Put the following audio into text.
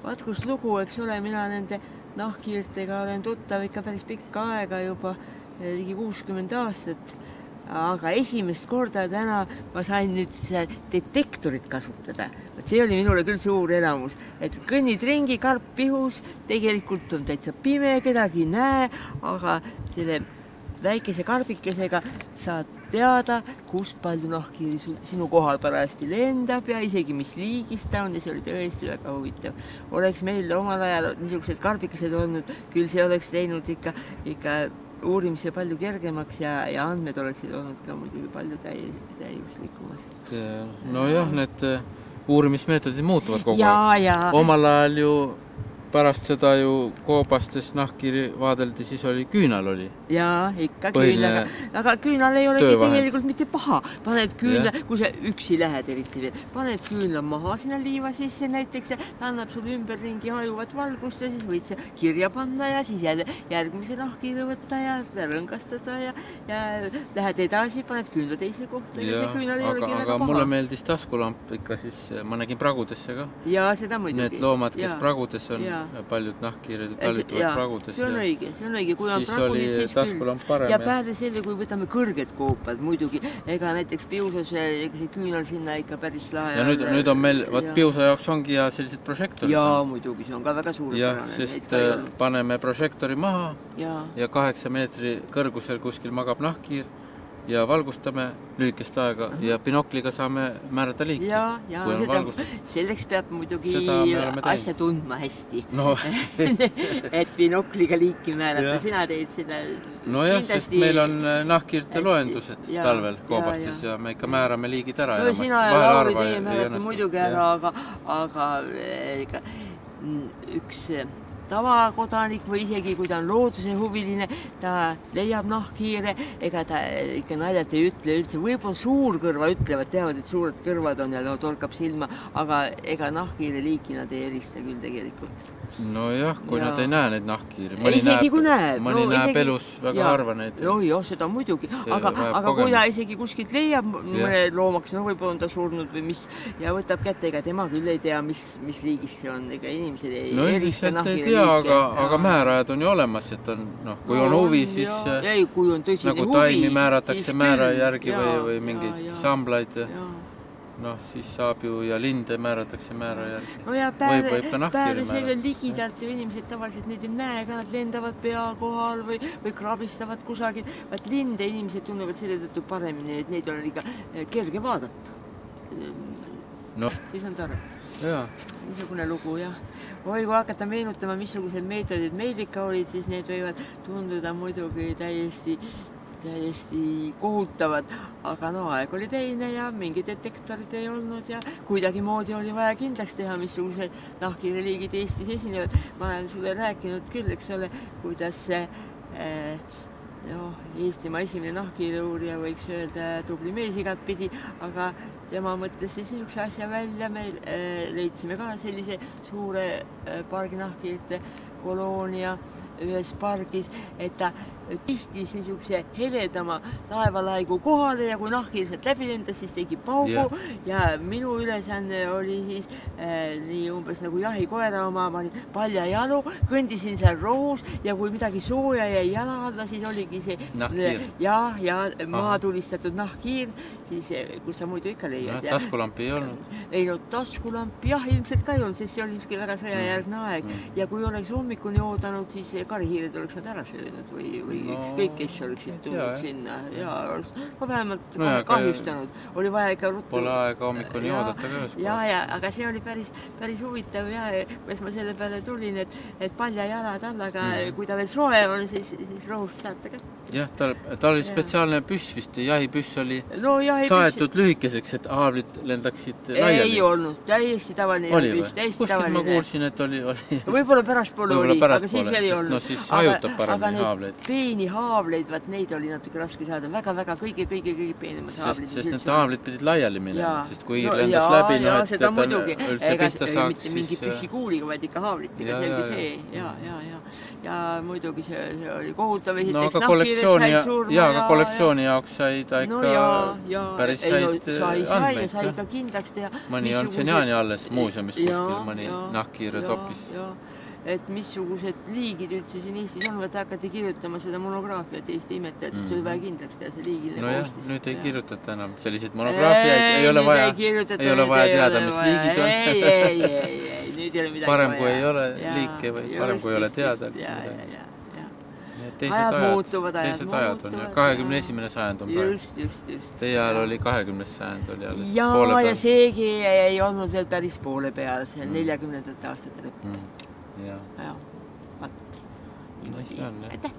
vaat kus lugu, eks ole, mina nende nahkhiirtega olen tuttav ikka päris pikka aega juba, ligi 60 aastat. Aga esimest korda täna ma sain nüüd detektorit kasutada. See oli minule küll suur elamus, et kõnnid ringi, karp pihus, tegelikult on täitsa pime, kedagi ei näe, aga selle väikese karbikesega saad teada, kus palju nahkhiiri sinu kohal parajasti lendab ja isegi mis liigist ta on ja see oli tõesti väga huvitav. Oleks meil omal ajal niisugused karbikesed olnud, küll see oleks teinud ikka uurimise palju kergemaks ja andmed oleksid olnud ka muidugi palju täiuslikumas. Nojah, need uurimismeetodid muutuvad kogu aeg. Omal ajal ju pärast seda ju koobastes nahkhiiri vaadeldi, siis oli küünal oli. Jaa, ikka küünal. Aga küünal ei olegi tegelikult mitte paha. Paned küünla, kui sa üksi lähed eriti veel, paned küünla maha sinna liiva sisse näiteks ja ta annab sul ümberringi hajuvat valgust ja siis võid see kirja panna ja siis järgmise nahkhiiri võtta ja rõngastada ja lähed edasi, paned küünla teise kohta. Aga mulle meeldis taskulamp ikka siis, ma nägin pragudesse ka. Jaa, seda muidugi. Need loomad, kes pragudes on, paljud nahkhiired talitavad pragudes. See on õige, kui on pragudid, siis küll. Ja peale selle, kui võtame kõrged koopad, muidugi, ega näiteks piusas see küünal sinna ikka päris lahe. Ja nüüd on meil, piusa jaoks ongi ja sellised prožektorid. Jaa, muidugi, see on ka väga suur. Jah, sest paneme prožektori maha ja 8 meetri kõrgusel kuskil magab nahkhiir ja valgustame lühikest aega ja binokliga saame määrata liiki. Selleks peab muidugi asja tundma hästi. Et binokliga liiki määrata. Sina teed seda nojah, sest meil on nahkhiirte loendused talvel koobastes ja me ikka määrame liigid ära. Sina ja Lauri teie määrate muidugi ära, aga üks tavakodanik või isegi kui ta on looduse huviline, ta leiab nahkhiire, ega ta ikka naljalt ei ütle üldse. Võib-olla suurkõrva ütlevad, teavad, et suured kõrvad on ja torkab silma, aga ega nahkhiire liiki nad ei erista küll tegelikult. Nojah, kui nad ei näe neid nahkhiiri. Isegi kui näeb. Mõni näeb elus väga harva neid. Jah, seda muidugi. Aga kui ta isegi kuskilt leiab mõne loomaks, võib-olla on ta surnud või mis, ja võtab kätte, ega tema küll ei tea, mis liigis see on. Ega inimesed ei erista nahkhiire liike. Aga määrajad on ju olemas, et on, kui on huvi, siis nagu taimi määratakse määra järgi või mingeid samblaid. Siis saab ju ja linde määratakse määra järgi. Peale selle ligidalt ju inimesed tavaliselt neid ei näe, ka nad lendavad pea kohal või krabistavad kusagil. Vaat linde inimesed tunnevad selle tõttu paremini, et neid on ikka kerge vaadata. Siis on tore. Niisugune lugu, jah. Kui hakata meenutama, missugused meetodid meil ikka olid, siis need võivad tunduda muidugi täiesti kohutavad, aga aeg oli teine ja mingi detektorid ei olnud ja kuidagi moodi oli vaja kindlaks teha, missugused nahkhiireliigid Eestis esinevad. Ma olen sulle rääkinud küll, eks ole, kuidas Eestimaa esimene nahkhiireuurija võiks öelda tubli mees igat pidi, aga tema mõtles siis niisuguse asja välja. Me leidsime ka sellise suure pargi nahkhiirte koloonia ühes pargis, et ta tihtis niisuguse heledama taevalaigu kohale ja kui nahkhiir sealt läbi lendas, siis tegi paugu ja minu ülesanne oli siis nii umbes nagu jahikoera oma, ma olin paljajalu, kõndisin seal rohus ja kui midagi sooja jäi jala alla, siis oligi see ja maha tulistatud nahkhiir, siis kus sa muidu ikka leiad. Taskulampi ei olnud? Ei olnud taskulampi, ilmselt ka ei olnud, sest see oli niisugune väga sõjajärgne aeg ja kui oleks hommikuni oodanud, siis karihiired oleks nad ära söönud või kõik, kes oleksid tulnud sinna ja oleks vähemalt kahjustanud. Oli vaja ikka ruttu. Pole aega hommikuni oodata ka ühes kohas. Aga see oli päris huvitav kuidas ma selle peale tulin, et paljajalad all, aga kui ta veel soe on, siis rohust saate kätte. Jah, tal oli spetsiaalne püss vist, jahipüss oli saetud lühikeseks, et haavlid lendaksid laiali. Ei olnud, täiesti tavaline jahipüss, täiesti tavaline. Kuskil ma kuulsin, et oli... Võib-olla pärastpoole oli, aga siis veel ei olnud. Siis hajutab paremini haavleid. seenihaavleid, vaat neid oli natuke raske saada, väga-väga kõige peenemad haavlid. Sest need haavlid pidid laiali minema, sest kui lendas läbi, et ta üldse pihta saaks, mitte mingi püssikuuliga, vaid ikka haavlitega, selgi see, ja muidugi see oli kohutav, esiteks nahkhiired said surma. Aga kollektsiooni jaoks sai ta ikka päris häid andmeid. Sai ikka kindlaks teha. Mõni on seniaani alles muuseumis kuskil, mõni nahkhiire topis. Et missugused liigid üldse siin Eestis on, vaat hakati kirjutama seda monograafiat Eesti imetajatest, oli vaja kindlaks teha see liigiline koostis. Nüüd ei kirjutata enam selliseid monograafiaid, ei ole vaja teada, mis liigid on. Ei, nüüd ei ole midagi vaja. Parem kui ei ole liike või parem kui ei ole teada. Teised ajad on ja 21. sajand on praegu. Just. Teie ajal oli 20. sajand oli alles poole peal. Ja seegi ei olnud veel päris poole peal, see 40. aastate lõpp. Ja. Vaat. No see on, jah. Aitäh!